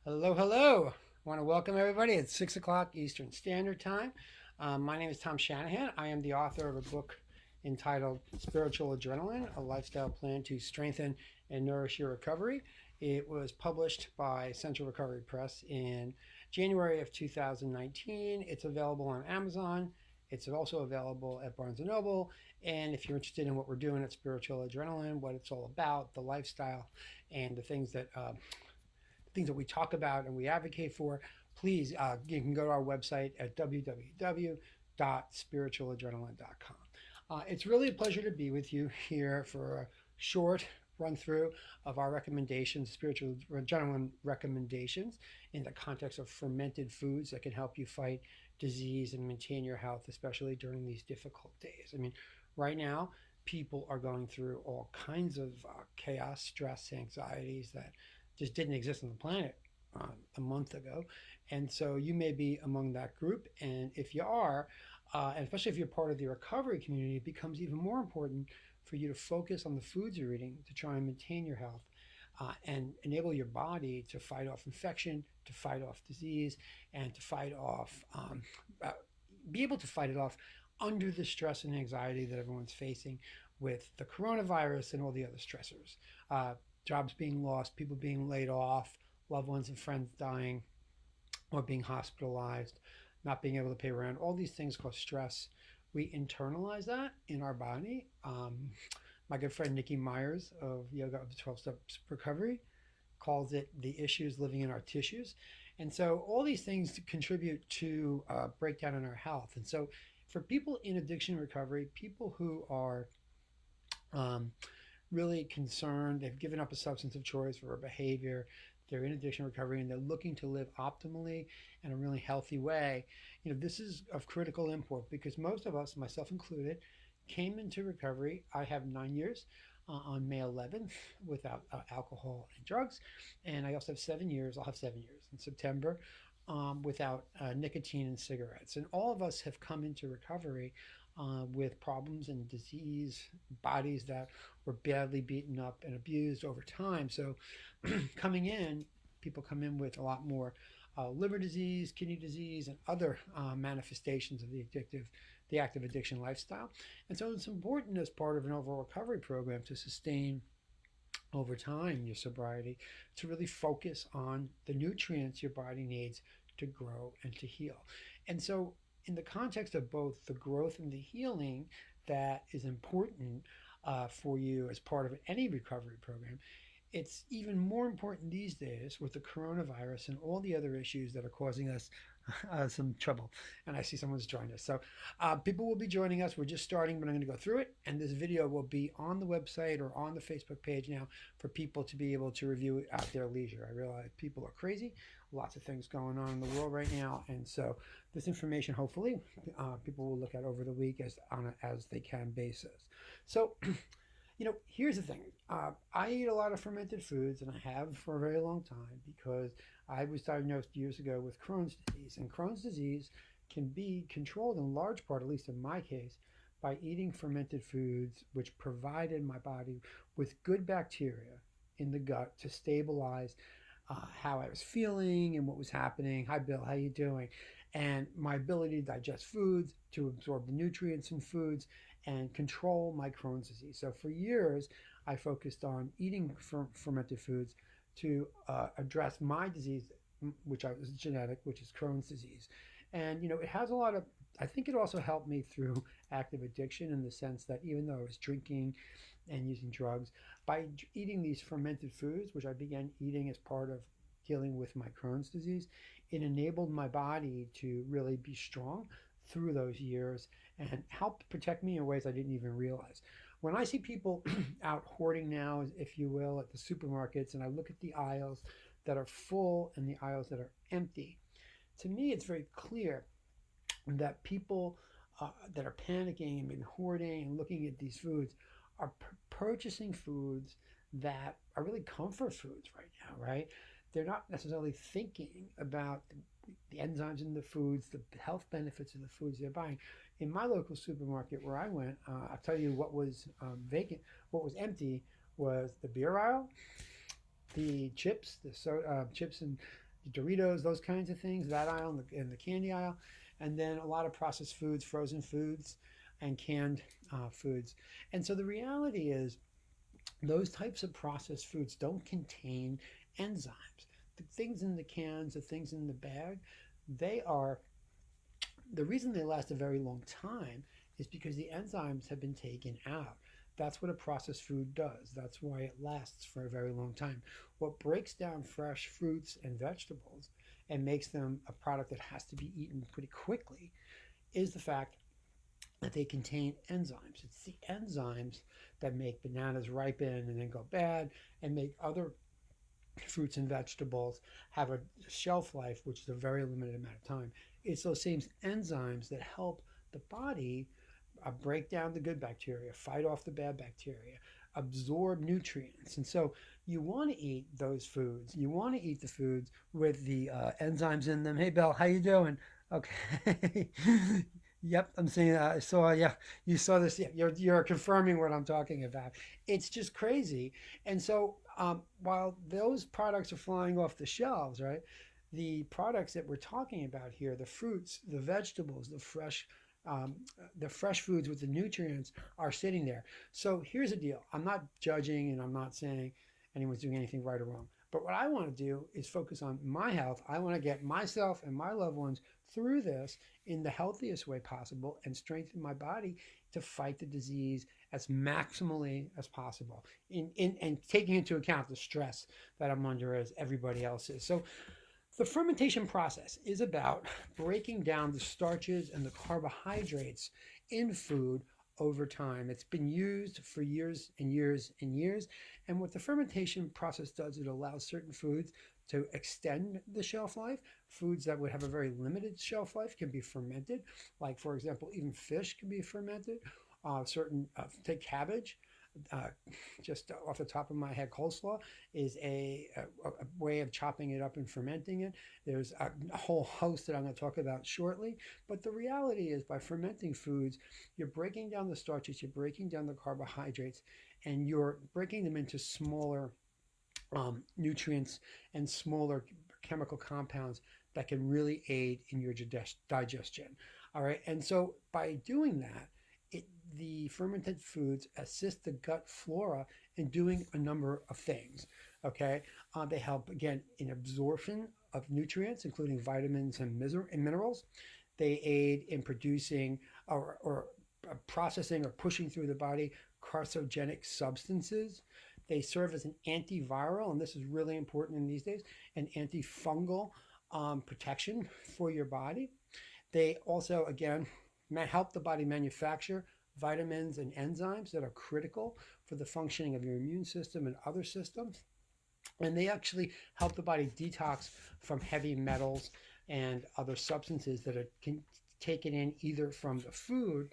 Hello, hello. I want to welcome everybody. It's 6 o'clock Eastern Standard Time. My name is Tom Shanahan. I am the author of a book entitled Spiritual Adrenaline, a lifestyle plan to strengthen and nourish your recovery. It was published by Central Recovery Press in January of 2019. It's available on Amazon. It's also available at Barnes& and Noble. And if you're interested in what we're doing at Spiritual Adrenaline, what it's all about, the lifestyle, and the things that we talk about and we advocate for, please, you can go to our website at www.spiritualadrenaline.com. It's really a pleasure to be with you here for a short run through of our recommendations, spiritual adrenaline recommendations in the context of fermented foods that can help you fight disease and maintain your health, especially during these difficult days. I mean, right now, people are going through all kinds of chaos, stress, anxieties that just didn't exist on the planet a month ago. And so you may be among that group. And if you are, and especially if you're part of the recovery community, it becomes even more important for you to focus on the foods you're eating to try and maintain your health and enable your body to fight off infection, to fight off disease, and to fight off, be able to fight it off under the stress and anxiety that everyone's facing with the coronavirus and all the other stressors. Jobs being lost, people being laid off, loved ones and friends dying or being hospitalized, not being able to pay rent. All these things cause stress. We internalize that in our body. My good friend Nikki Myers of Yoga of the 12 Steps Recovery calls it the issues living in our tissues. And so all these things contribute to breakdown in our health. And so for people in addiction recovery, people who are um, really concerned, they've given up a substance of choice for a behavior, they're in addiction recovery, and they're looking to live optimally in a really healthy way, this is of critical import because most of us, myself included, came into recovery. I have 9 years on May 11th without alcohol and drugs, and I also have 7 years. I'll have 7 years in September without nicotine and cigarettes. And all of us have come into recovery with problems and disease, bodies that were badly beaten up and abused over time. So, coming in, people come in with a lot more liver disease, kidney disease, and other manifestations of the active addiction lifestyle. And so, it's important as part of an overall recovery program to sustain over time your sobriety, to really focus on the nutrients your body needs to grow and to heal. And so, in the context of both the growth and the healing that is important for you as part of any recovery program, it's even more important these days with the coronavirus and all the other issues that are causing us some trouble. And I see someone's joined us. So people will be joining us. We're just starting, but I'm going to go through it. And this video will be on the website or on the Facebook page now for people to be able to review it at their leisure. I realize people are crazy. Lots of things going on in the world right now. And so this information, hopefully, people will look at over the week as on an as they can basis. So here's the thing. I eat a lot of fermented foods, and I have for a very long time because I was diagnosed years ago with Crohn's disease. And Crohn's disease can be controlled in large part, at least in my case, by eating fermented foods, which provided my body with good bacteria in the gut to stabilize how I was feeling and what was happening. Hi, Bill. How you doing? And my ability to digest foods, to absorb the nutrients in foods, and control my Crohn's disease. So for years, I focused on eating fermented foods to address my disease, which I was genetic, which is Crohn's disease. And it has a lot of. I think it also helped me through active addiction in the sense that even though I was drinking and using drugs, by eating these fermented foods, which I began eating as part of dealing with my Crohn's disease, it enabled my body to really be strong through those years and helped protect me in ways I didn't even realize. When I see people out hoarding now, if you will, at the supermarkets, and I look at the aisles that are full and the aisles that are empty, to me it's very clear that people that are panicking and been hoarding and looking at these foods are purchasing foods that are really comfort foods right now, right? They're not necessarily thinking about the enzymes in the foods, the health benefits of the foods they're buying. In my local supermarket where I went, I'll tell you what was vacant, what was empty was the beer aisle, the chips, chips and Doritos, those kinds of things, that aisle in the candy aisle, and then a lot of processed foods, frozen foods, and canned foods. And so the reality is, those types of processed foods don't contain enzymes. The things in the cans, the things in the bag, they are the reason they last a very long time is because the enzymes have been taken out. That's what a processed food does. That's why it lasts for a very long time. What breaks down fresh fruits and vegetables and makes them a product that has to be eaten pretty quickly is the fact that they contain enzymes. It's the enzymes that make bananas ripen and then go bad and make other fruits and vegetables have a shelf life, which is a very limited amount of time. It's those same enzymes that help the body break down the good bacteria, fight off the bad bacteria, absorb nutrients. And so you want to eat those foods. You want to eat the foods with the enzymes in them. Hey, Belle, how you doing? Okay. Yep, I'm seeing. I saw. Yeah, you saw this. Yeah, you're confirming what I'm talking about. It's just crazy. And so, while those products are flying off the shelves, right? The products that we're talking about here, the fruits, the vegetables, um, the fresh foods with the nutrients are sitting there. So here's the deal. I'm not judging, and I'm not saying anyone's doing anything right or wrong. But what I want to do is focus on my health. I want to get myself and my loved ones through this in the healthiest way possible and strengthen my body to fight the disease as maximally as possible and taking into account the stress that I'm under as everybody else is. So the fermentation process is about breaking down the starches and the carbohydrates in food over time. It's been used for years and years and years. And what the fermentation process does, it allows certain foods to extend the shelf life. Foods that would have a very limited shelf life can be fermented. Like, for example, even fish can be fermented. Take cabbage. Uh, just off the top of my head, coleslaw is a way of chopping it up and fermenting it. There's a whole host that I'm going to talk about shortly. But the reality is, by fermenting foods, you're breaking down the starches, you're breaking down the carbohydrates, and you're breaking them into smaller nutrients and smaller chemical compounds that can really aid in your digestion. All right. And so by doing that, the fermented foods assist the gut flora in doing a number of things. Okay. They help, again, in absorption of nutrients, including vitamins and minerals. They aid in producing or processing or pushing through the body carcinogenic substances. They serve as an antiviral, and this is really important in these days, an antifungal protection for your body. They also, again, help the body manufacture vitamins and enzymes that are critical for the functioning of your immune system and other systems. And they actually help the body detox from heavy metals and other substances that are taken in either from the food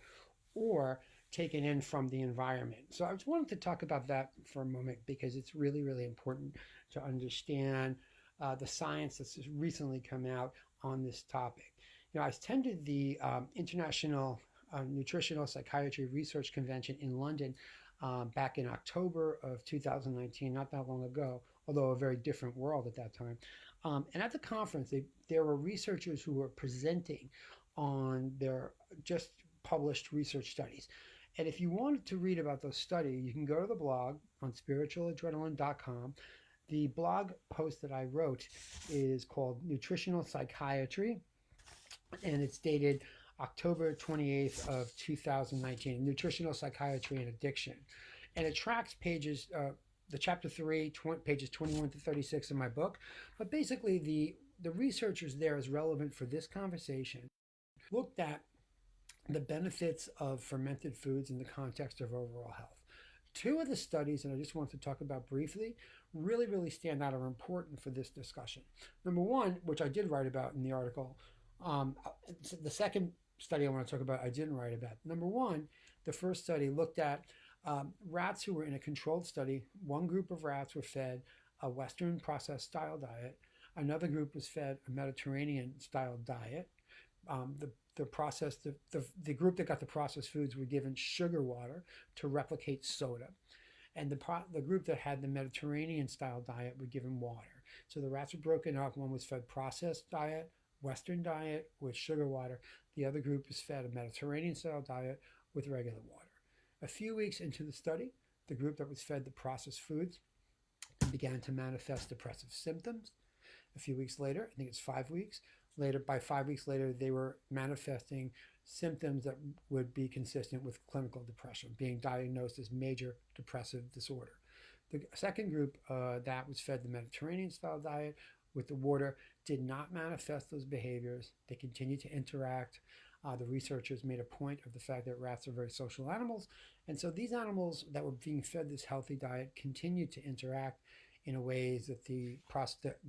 or taken in from the environment. So I just wanted to talk about that for a moment because it's really, really important to understand the science that's just recently come out on this topic. I attended the International Nutritional Psychiatry Research Convention in London back in October of 2019, not that long ago, although a very different world at that time. And at the conference, there were researchers who were presenting on their just published research studies. And if you wanted to read about those studies, you can go to the blog on spiritualadrenaline.com. The blog post that I wrote is called Nutritional Psychiatry, and it's dated October 28th of 2019, Nutritional Psychiatry and Addiction. And it tracks the chapter 3, pages 21 to 36 of my book. But basically, the researchers there is relevant for this conversation looked at the benefits of fermented foods in the context of overall health. Two of the studies that I just want to talk about briefly really, really stand out, are important for this discussion. Number one, which I did write about in the article, the second study I want to talk about, I didn't write about. Number one, the first study looked at rats who were in a controlled study. One group of rats were fed a Western processed style diet. Another group was fed a Mediterranean style diet. The group that got the processed foods were given sugar water to replicate soda. And the group that had the Mediterranean style diet were given water. So the rats were broken up. One was fed processed diet, Western diet with sugar water. The other group was fed a Mediterranean style diet with regular water. A few weeks into the study, the group that was fed the processed foods began to manifest depressive symptoms. A few weeks later, I think it's 5 weeks later, by 5 weeks later, they were manifesting symptoms that would be consistent with clinical depression, being diagnosed as major depressive disorder. The second group that was fed the Mediterranean style diet with the water did not manifest those behaviors. They continued to interact. The researchers made a point of the fact that rats are very social animals. And so these animals that were being fed this healthy diet continued to interact in ways that the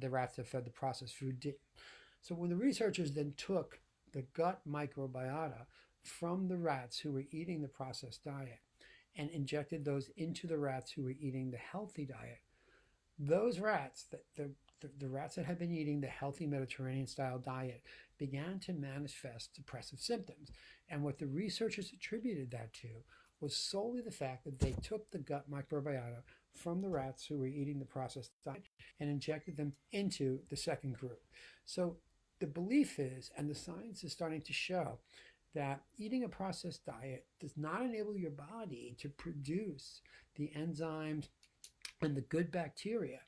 rats that fed the processed food didn't. So when the researchers then took the gut microbiota from the rats who were eating the processed diet and injected those into the rats who were eating the healthy diet, those rats, the rats that had been eating the healthy Mediterranean style diet, began to manifest depressive symptoms. And what the researchers attributed that to was solely the fact that they took the gut microbiota from the rats who were eating the processed diet and injected them into the second group. So the belief is, and the science is starting to show, that eating a processed diet does not enable your body to produce the enzymes and the good bacteria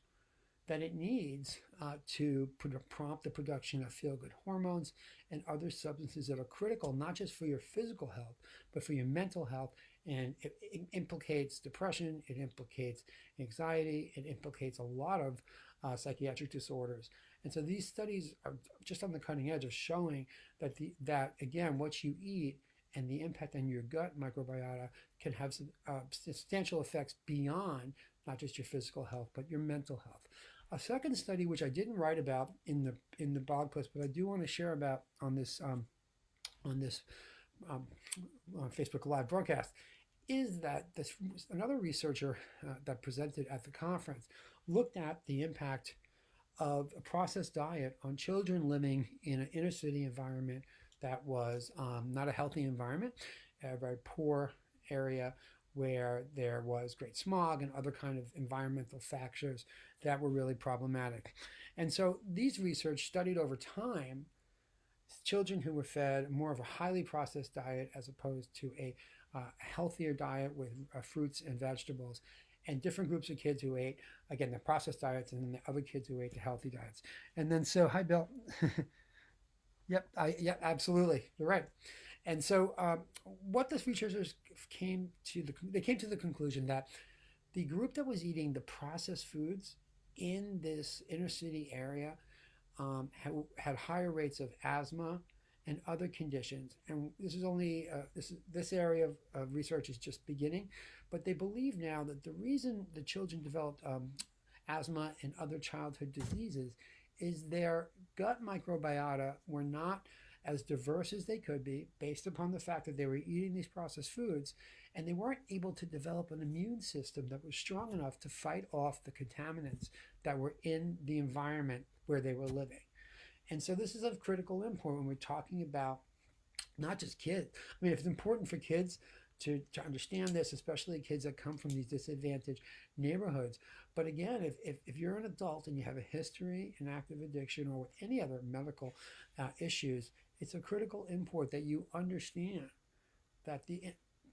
that it needs to prompt the production of feel-good hormones and other substances that are critical, not just for your physical health, but for your mental health. And it implicates depression, it implicates anxiety, it implicates a lot of psychiatric disorders. And so these studies are just on the cutting edge of showing that again, what you eat and the impact on your gut microbiota can have substantial effects beyond not just your physical health, but your mental health. A second study, which I didn't write about in the blog post, but I do want to share about on this Facebook Live broadcast, is that another researcher that presented at the conference looked at the impact of a processed diet on children living in an inner city environment that was not a healthy environment, a very poor area where there was great smog and other kind of environmental factors that were really problematic. And so these research studied over time children who were fed more of a highly processed diet as opposed to a healthier diet with fruits and vegetables, and different groups of kids who ate, again, the processed diets, and then the other kids who ate the healthy diets. And then so, hi, Bill. Yep, absolutely, you're right. And so what the researchers came to the conclusion that the group that was eating the processed foods in this inner city area had higher rates of asthma and other conditions. And this is only this area of research is just beginning, but they believe now that the reason the children developed asthma and other childhood diseases is their gut microbiota were not as diverse as they could be based upon the fact that they were eating these processed foods, and they weren't able to develop an immune system that was strong enough to fight off the contaminants that were in the environment where they were living. And so this is of critical import when we're talking about not just kids. I mean, it's important for kids to understand this, especially kids that come from these disadvantaged neighborhoods. But again, if you're an adult and you have a history in active addiction or with any other medical issues, it's a critical import that you understand that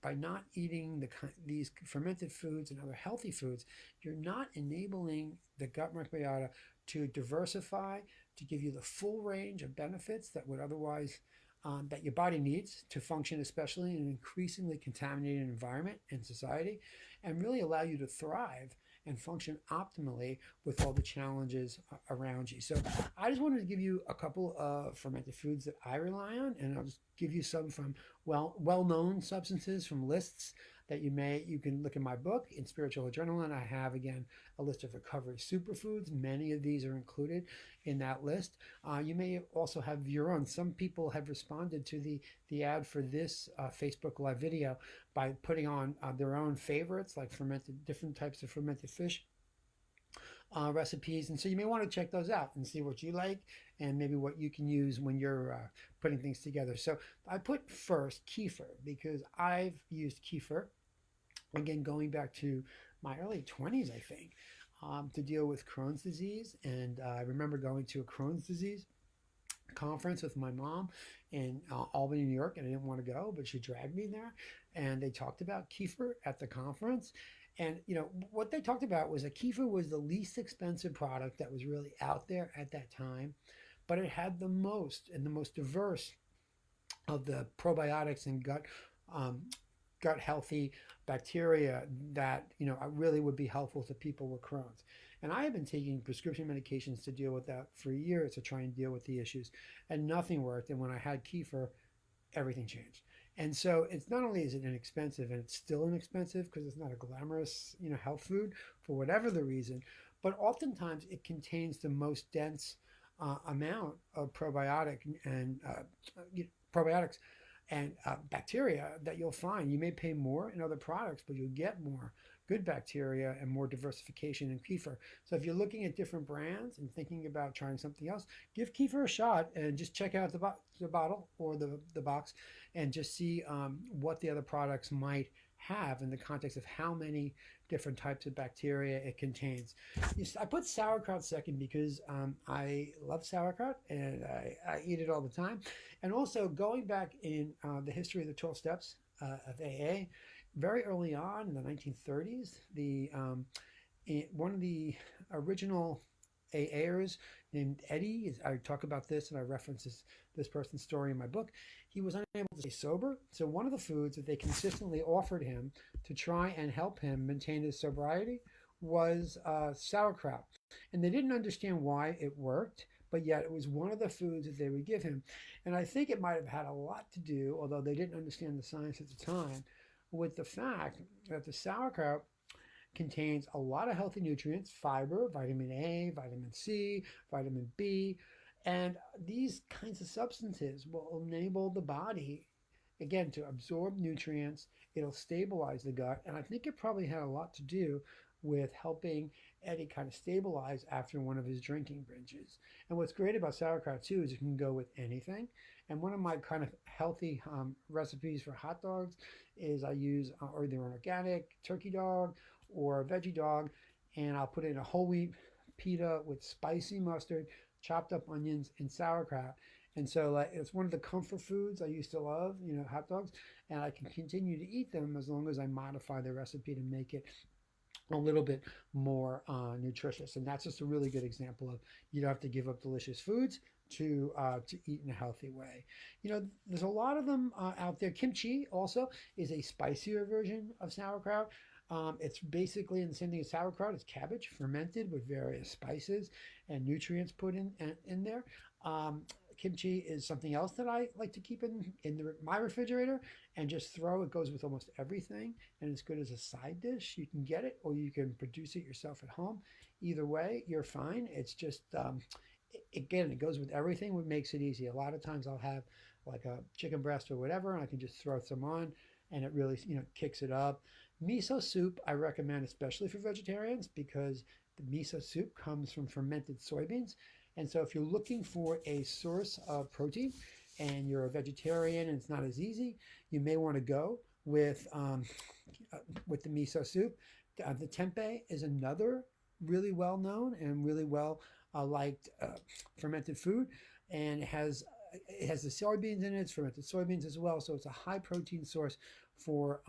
by not eating these fermented foods and other healthy foods, you're not enabling the gut microbiota to diversify, to give you the full range of benefits that would otherwise that your body needs to function, especially in an increasingly contaminated environment and society, and really allow you to thrive and function optimally with all the challenges around you. So I just wanted to give you a couple of fermented foods that I rely on, and I'll just give you some from well-known substances from lists that you can look in my book, in Spiritual Adrenaline. I have, again, a list of recovery superfoods. Many of these are included in that list. You may also have your own. Some people have responded to the ad for this Facebook Live video by putting on their own favorites, like different types of fermented fish recipes. And so you may want to check those out and see what you like and maybe what you can use when you're putting things together. So I put first kefir because I've used kefir, again, going back to my early 20s, I think. to deal with Crohn's disease. And I remember going to a Crohn's disease conference with my mom in Albany, New York, and I didn't want to go, but she dragged me there. And they talked about kefir at the conference. And what they talked about was that kefir was the least expensive product that was really out there at that time, but it had the most and the most diverse of the probiotics and um, gut healthy bacteria that really would be helpful to people with Crohn's. And I have been taking prescription medications to deal with that for years to try and deal with the issues, and nothing worked. And when I had kefir, everything changed. And so it's not only is it inexpensive, and it's still inexpensive because it's not a glamorous health food for whatever the reason, but oftentimes it contains the most dense amount of probiotics and bacteria that you'll find. You may pay more in other products, but you'll get more good bacteria and more diversification in kefir. So if you're looking at different brands and thinking about trying something else, give kefir a shot and just check out the bottle or the box and just see what the other products might have in the context of how many different types of bacteria it contains. I put sauerkraut second because I love sauerkraut and I eat it all the time. And also going back in the history of the 12 steps of AA, very early on in the 1930s, one of the original AAers named Eddie, I talk about this and I reference this person's story in my book. He was unable to stay sober. So one of the foods that they consistently offered him to try and help him maintain his sobriety was sauerkraut. And they didn't understand why it worked, but yet it was one of the foods that they would give him. And I think it might have had a lot to do, although they didn't understand the science at the time, with the fact that the sauerkraut contains a lot of healthy nutrients, fiber, vitamin A, vitamin C, vitamin B, and these kinds of substances will enable the body, again, to absorb nutrients. It'll stabilize the gut, and I think it probably had a lot to do with helping Eddie kind of stabilize after one of his drinking binges. And what's great about sauerkraut too is it can go with anything. And one of my kind of healthy recipes for hot dogs is I use either an organic turkey dog or a veggie dog, and I'll put in a whole wheat pita with spicy mustard, chopped up onions, and sauerkraut. And so it's one of the comfort foods I used to love, hot dogs, and I can continue to eat them as long as I modify the recipe to make it a little bit more nutritious. And that's just a really good example of you don't have to give up delicious foods to eat in a healthy way. There's a lot of them out there. Kimchi also is a spicier version of sauerkraut. It's basically the same thing as sauerkraut. It's cabbage fermented with various spices and nutrients put in there. Kimchi is something else that I like to keep in my refrigerator and just throw. It goes with almost everything, and it's good as a side dish. You can get it or you can produce it yourself at home. Either way, you're fine. It's just, again, it goes with everything, what makes it easy. A lot of times I'll have like a chicken breast or whatever, and I can just throw some on, and it really, kicks it up. Miso soup I recommend especially for vegetarians because the miso soup comes from fermented soybeans. And so if you're looking for a source of protein and you're a vegetarian and it's not as easy, you may want to go with the miso soup. The tempeh is another really well known and really well liked fermented food, and it has the soybeans in it. It's fermented soybeans as well, so it's a high protein source for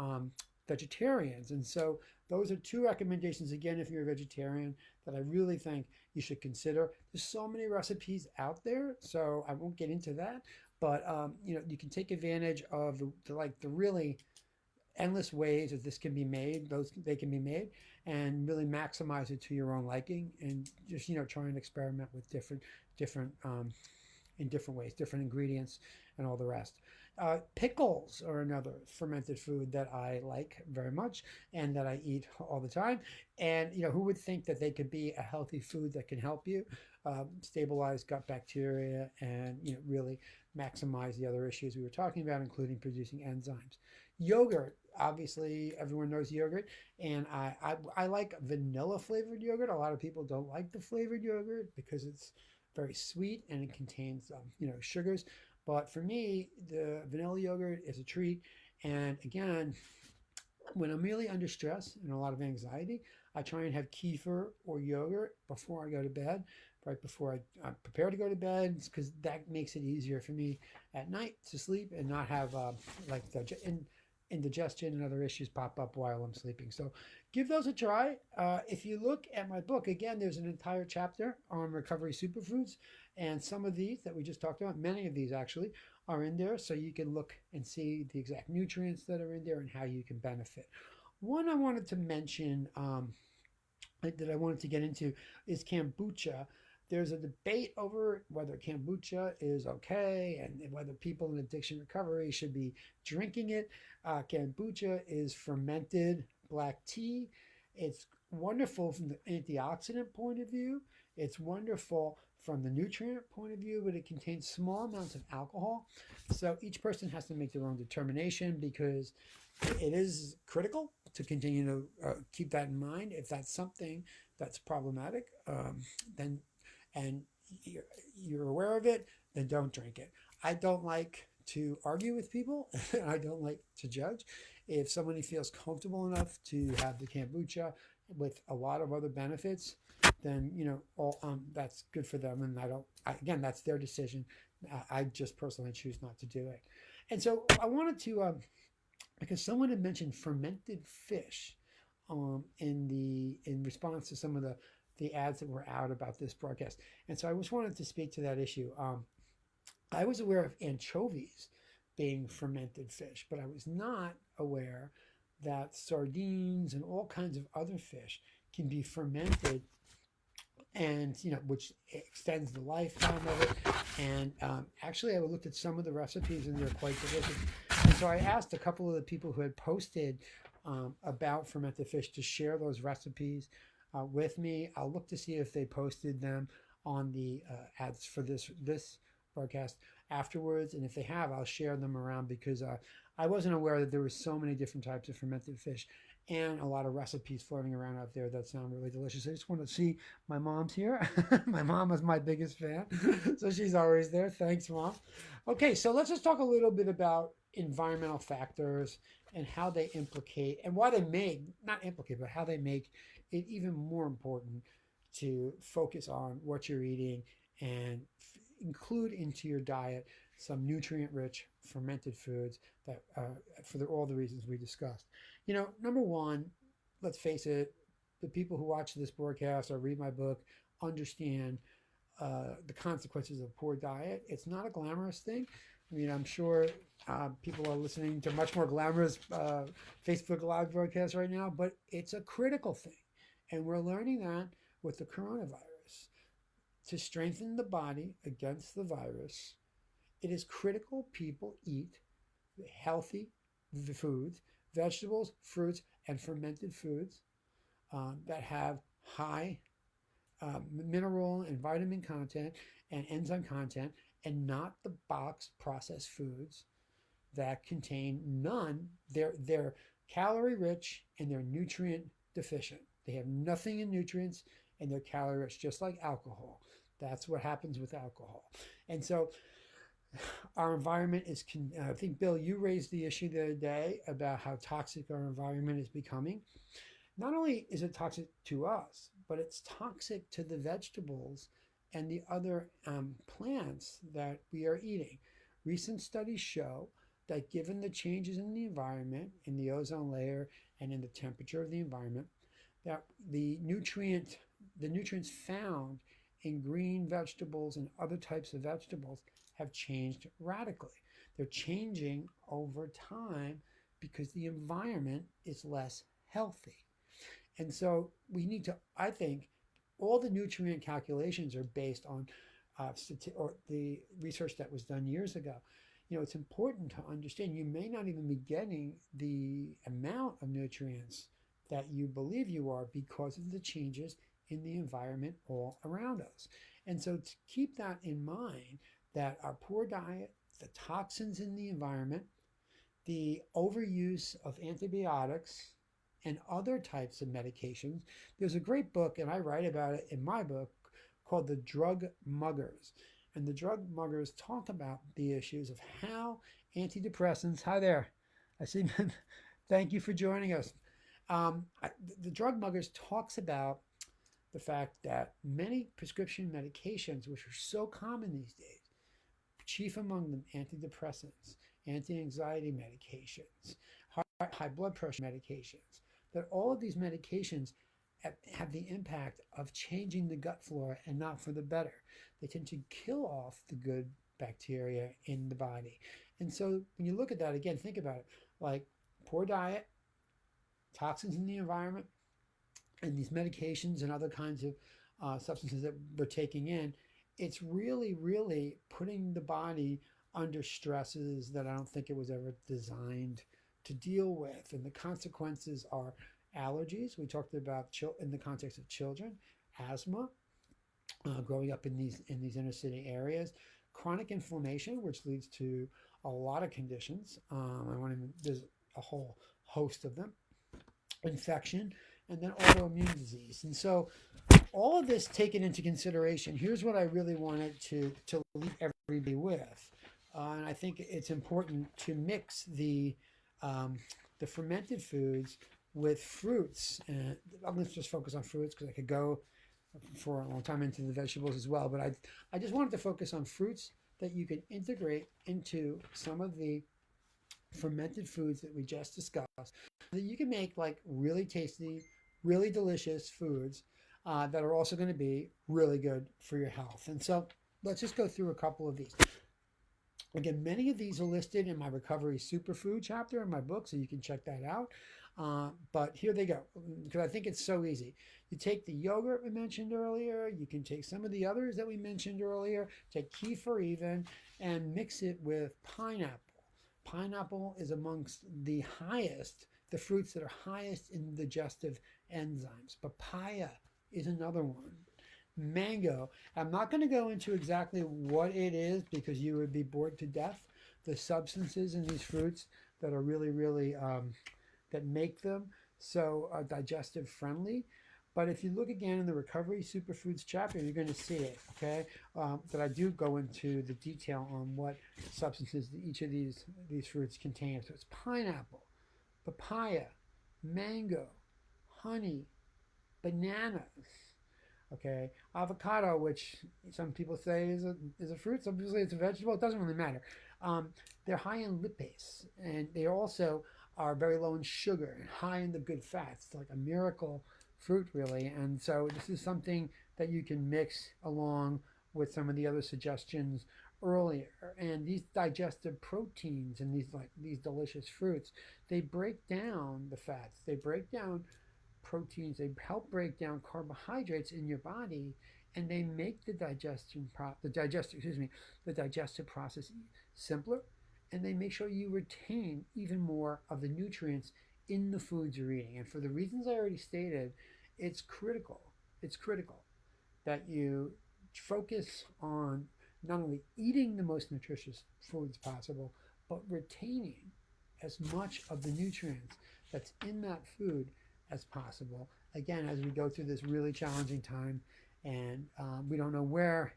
vegetarians. And so those are two recommendations, again, if you're a vegetarian, that I really think you should consider. There's so many recipes out there, so I won't get into that, but you can take advantage of the really endless ways that this can be made. They can be made, and really maximize it to your own liking, and just try and experiment with different in different ways, different ingredients, and all the rest. Pickles are another fermented food that I like very much and that I eat all the time. And who would think that they could be a healthy food that can help you stabilize gut bacteria and really maximize the other issues we were talking about, including producing enzymes. Yogurt, obviously everyone knows yogurt, and I like vanilla flavored yogurt. A lot of people don't like the flavored yogurt because it's very sweet and it contains sugars. But for me, the vanilla yogurt is a treat. And again, when I'm really under stress and a lot of anxiety, I try and have kefir or yogurt before I go to bed, right before I prepare to go to bed, because that makes it easier for me at night to sleep and not have like the indigestion and other issues pop up while I'm sleeping. So give those a try. If you look at my book, again, there's an entire chapter on recovery superfoods. And some of these that we just talked about, many of these actually, are in there. So you can look and see the exact nutrients that are in there and how you can benefit. One I wanted to mention that I wanted to get into is kombucha. There's a debate over whether kombucha is okay and whether people in addiction recovery should be drinking it. Kombucha is fermented black tea. It's wonderful from the antioxidant point of view. It's wonderful from the nutrient point of view, but it contains small amounts of alcohol. So each person has to make their own determination, because it is critical to continue to keep that in mind. If that's something that's problematic, then and you're aware of it, then don't drink it. I don't like to argue with people. I don't like to judge. If somebody feels comfortable enough to have the kombucha with a lot of other benefits, then that's good for them. And again, that's their decision. I just personally choose not to do it. And so I wanted to, because someone had mentioned fermented fish in response to some of the ads that were out about this broadcast. And so I just wanted to speak to that issue. I was aware of anchovies being fermented fish, but I was not aware that sardines and all kinds of other fish can be fermented, and which extends the lifetime of it. And actually, I looked at some of the recipes, and they're quite delicious. And so I asked a couple of the people who had posted about fermented fish to share those recipes with me. I'll look to see if they posted them on the ads for this broadcast afterwards, and if they have, I'll share them around, because I wasn't aware that there were so many different types of fermented fish and a lot of recipes floating around out there that sound really delicious. I just want to see my mom's here. My mom is my biggest fan, so she's always there. Thanks, Mom. Okay, so let's just talk a little bit about environmental factors and how they implicate, and why they make, not implicate, but how they make it even more important to focus on what you're eating and include into your diet some nutrient-rich fermented foods that for all the reasons we discussed. Number one, let's face it, the people who watch this broadcast or read my book understand the consequences of poor diet. It's not a glamorous thing. I mean, I'm sure people are listening to much more glamorous Facebook Live broadcasts right now, but it's a critical thing. And we're learning that with the coronavirus. To strengthen the body against the virus, it is critical people eat healthy foods, vegetables, fruits, and fermented foods that have high mineral and vitamin content and enzyme content, and not the box processed foods that contain none. They're calorie rich and they're nutrient deficient. They have nothing in nutrients and they're calorie rich, just like alcohol. That's what happens with alcohol. And so our environment is, I think, Bill, you raised the issue the other day about how toxic our environment is becoming. Not only is it toxic to us, but it's toxic to the vegetables and the other plants that we are eating. Recent studies show that given the changes in the environment, in the ozone layer, and in the temperature of the environment, that the nutrients found in green vegetables and other types of vegetables have changed radically. They're changing over time because the environment is less healthy. And so we need to, I think, all the nutrient calculations are based on or the research that was done years ago. It's important to understand you may not even be getting the amount of nutrients that you believe you are because of the changes in the environment all around us. And so to keep that in mind, that our poor diet, the toxins in the environment, the overuse of antibiotics and other types of medications. There's a great book, and I write about it in my book, called The Drug Muggers. And the drug muggers talk about the issues of how antidepressants, hi there, I see, thank you for joining us. The Drug Muggers talks about the fact that many prescription medications, which are so common these days, chief among them antidepressants, anti-anxiety medications, high blood pressure medications, that all of these medications have the impact of changing the gut flora and not for the better. They tend to kill off the good bacteria in the body. And so when you look at that again, think about it like poor diet, toxins in the environment, and these medications and other kinds of substances that we're taking in, it's really, really putting the body under stresses that I don't think it was ever designed to deal with. And the consequences are allergies. We talked about in the context of children, asthma, growing up in these inner city areas, chronic inflammation, which leads to a lot of conditions. There's a whole host of them, infection, and then autoimmune disease. And so all of this taken into consideration, here's what I really wanted to leave everybody with. And I think it's important to mix the fermented foods with fruits. And I'm going to just focus on fruits because I could go for a long time into the vegetables as well. But I just wanted to focus on fruits that you can integrate into some of the fermented foods that we just discussed, so that you can make like really tasty, really delicious foods that are also going to be really good for your health. And so let's just go through a couple of these. Again, many of these are listed in my recovery superfood chapter in my book, so you can check that out. But here they go, because I think it's so easy. You take the yogurt we mentioned earlier, you can take some of the others that we mentioned earlier, take kefir even, and mix it with pineapple. Pineapple is amongst the fruits that are highest in digestive enzymes. Papaya is another one. Mango. I'm not going to go into exactly what it is because you would be bored to death. The substances in these fruits that are really, really, that make them so digestive friendly. But if you look again in the Recovery Superfoods chapter, you're going to see it, okay? That I do go into the detail on what substances each of these fruits contain. So it's pineapple, papaya, mango, honey, bananas, okay? Avocado, which some people say is a fruit, some people say it's a vegetable. It doesn't really matter. They're high in lipase, and they also are very low in sugar and high in the good fats. It's like a miracle fruit, really. And so this is something that you can mix along with some of the other suggestions earlier. And these digestive proteins and these delicious fruits, they break down the fats, they break down proteins, they help break down carbohydrates in your body, and they make the digestive process simpler, and they make sure you retain even more of the nutrients in the foods you're eating. And for the reasons I already stated, it's critical. It's critical that you focus on not only eating the most nutritious foods possible, but retaining as much of the nutrients that's in that food as possible. Again, as we go through this really challenging time, and we don't know where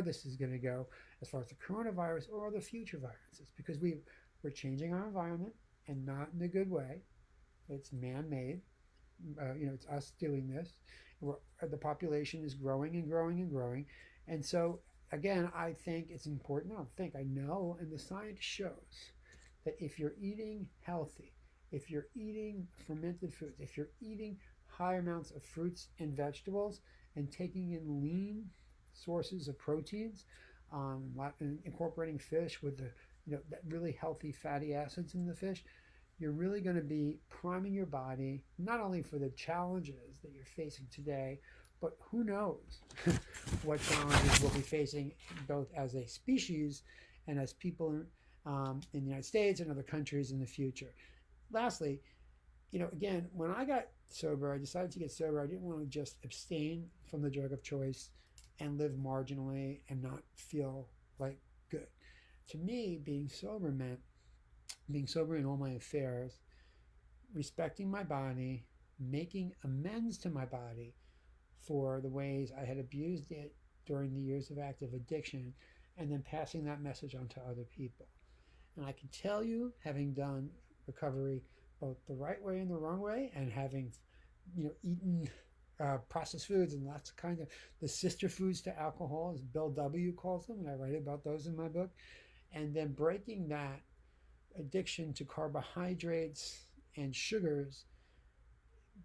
this is going to go as far as the coronavirus or the future viruses, because we're changing our environment, and not in a good way. It's man-made. It's us doing this. The population is growing and growing and growing, and so again, I think it's important. I know, and the science shows that if you're eating healthy, if you're eating fermented foods, if you're eating high amounts of fruits and vegetables, and taking in lean sources of proteins, incorporating fish with that really healthy fatty acids in the fish, you're really going to be priming your body not only for the challenges that you're facing today, but who knows what challenges we'll be facing both as a species and as people in the United States and other countries in the future. Lastly, again, when I got sober, I decided to get sober. I didn't want to just abstain from the drug of choice and live marginally and not feel like good. To me, being sober meant being sober in all my affairs, respecting my body, making amends to my body for the ways I had abused it during the years of active addiction, and then passing that message on to other people. And I can tell you, having done recovery both the right way and the wrong way, and having, eaten processed foods and lots of kind of the sister foods to alcohol, as Bill W. calls them, and I write about those in my book, and then breaking that addiction to carbohydrates and sugars,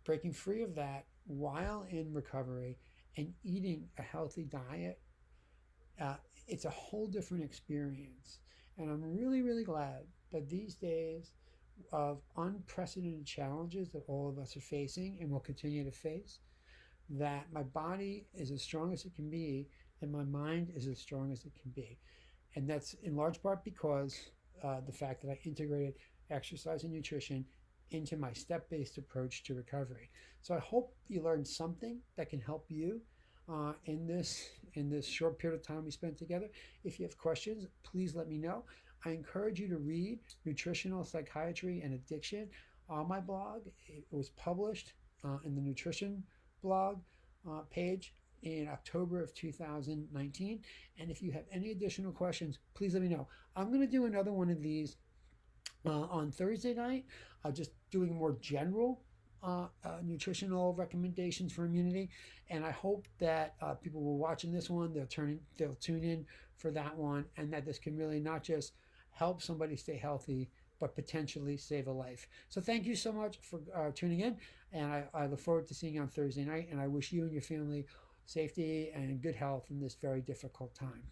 breaking free of that while in recovery and eating a healthy diet, uh, it's a whole different experience. And I'm really, really glad that these days of unprecedented challenges that all of us are facing and will continue to face, that my body is as strong as it can be and my mind is as strong as it can be. And that's in large part because the fact that I integrated exercise and nutrition into my step-based approach to recovery. So I hope you learned something that can help you in this short period of time we spent together. If you have questions, please let me know. I encourage you to read Nutritional Psychiatry and Addiction on my blog. It was published in the nutrition blog page in October of 2019. And if you have any additional questions, please let me know. I'm going to do another one of these on Thursday night, just doing more general nutritional recommendations for immunity. And I hope that people will watching this one, they'll tune in for that one, and that this can really not just help somebody stay healthy, but potentially save a life. So thank you so much for tuning in, and I look forward to seeing you on Thursday night, and I wish you and your family safety and good health in this very difficult time.